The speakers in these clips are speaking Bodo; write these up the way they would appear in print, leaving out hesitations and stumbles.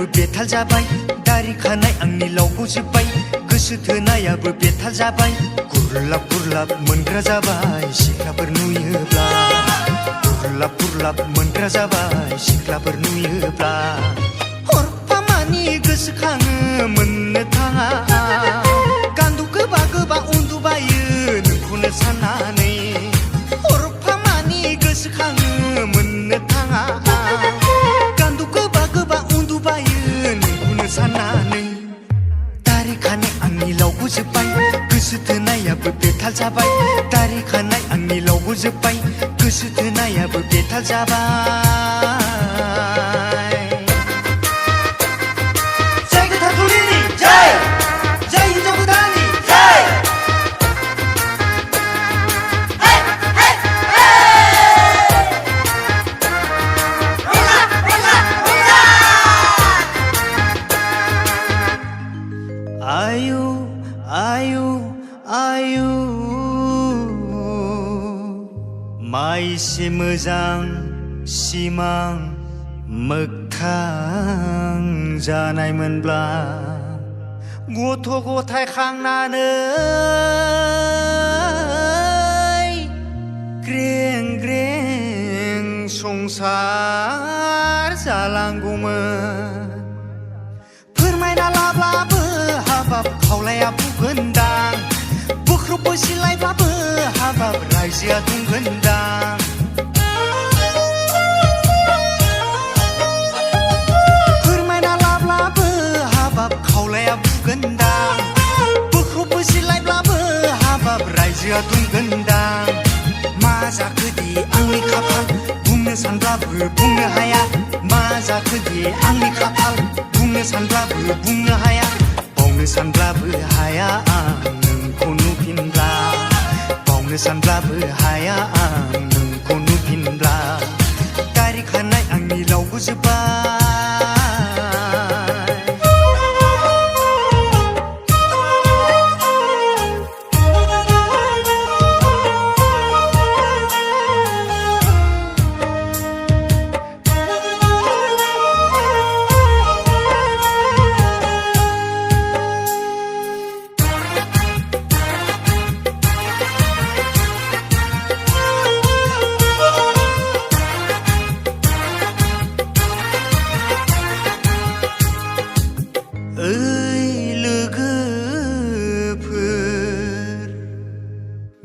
थोनायाबो बेथाल जाबाय दारि खानाय आंनि लावग'जोब्बाय गोसो थोनायाबो बेथाल जाबाय गुरलाब गुरलाब मोनग्रा जाबाय सिख्लाफोर नुयोब्ला गुरलाब गुरलाब मोनग्रा जाबाय सिख्लाफोर नुयोब्ला हरफामानि गोसोखाङो मोननो थाङा गान्दु गोबा गोबा उन्दुबायो नोंखौनो साननानै हरफामानि गोसोखाङो मोननो थाङा गान्दु गोबा गोबा उन्दुबायो नोंखौनो साननानै दारि खानाय आंनि लावग'जोब्बाय गोसो थोनायाबो बेथाल जाबाय दारि खानाय आंनि लावग'जोब्बाय गोसो थोनायाबो बेथाल जाबाय जय गोथारजुलिनि जय जय हिन्जाव गोदाननि जय आयु आयु आयु माइसे मोजां सिमां मोगथां जानायमोनब्ला गथ' गथाय खांनानै ग्रें ग्रें संसार जालांगौमोन फोरमायना लाब्लाबो हाबाब खावलाया बुंगोनदां बुख्रुबबो सिलायब्लाबो हाबाब रायजोआ दुंगोनदां फोरमायना लाब्लाबो हाबाब खावलाया बुंगोनदां बुख्रुबबो सिलायब्लाबो हाबाब रायजोआ दुंगोनदां मा जाखोदि आंनि खाफाल बुंनो सानब्लाबो बुंनो हाया मा जाखोदि आंनि खाफाल बुंनो सानब्लाबो बुंनो हाया बावनो सानब्लाबो हाया आं नोंखौ नुफिनब्ला बावनो सानब्लाबो हाया आं नोंखौ नुफिनब्ला दारि खानाय आंनि लावग'जोब्बाय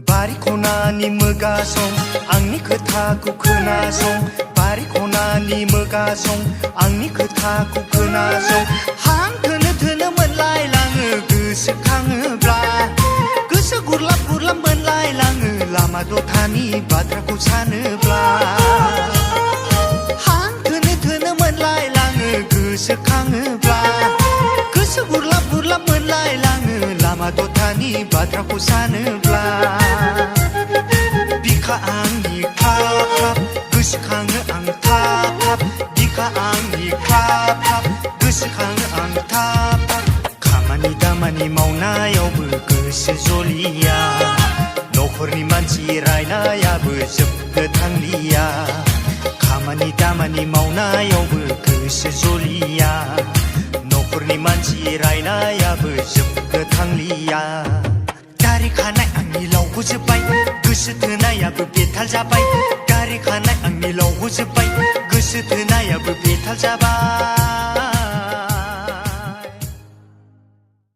बारि खनानि मोगासं आंनि खोथाखौ खोनासं बारि खनानि मोगासं आंनि खोथाखौ खोनासं हां थोनो थोनो मोनलायलाङो गोसोखाङोब्ला गोसो गुरलाब गुरलाब मोनलायलाङो लामा दथानि बाथ्राखौ सानोब्ला हां थोनो थोनो मोनलायलाङो गोसोखाङोब्ला गोसो गुरलाब गुरलाब मोनलायलाङो लामा दथानि बाथ्राखौ सानोब्ला बिखा आंनि ख्लाब ख्लाब गोसोखाङो आं थाब थाब बिखा आंनि ख्लाब ख्लाब गोसोखाङो आं थाब थाब खामानि दामानि मावनायावबो गोसो जलिया न'खरनि मानसि रायनायाबो जोबनो थांलिया खामानि दामानि मावनायावबो गोसो जलिया न'खरनि मानसि रायनायाबो जोबनो थांलिया दारि खानाय आंनि लावग'जोब्बाय गोसो थोनायाबो बेथाल जाबाय दारि खानाय आंनि लावग'जोब्बाय गोसो थोनायाबो बेथाल जाबाय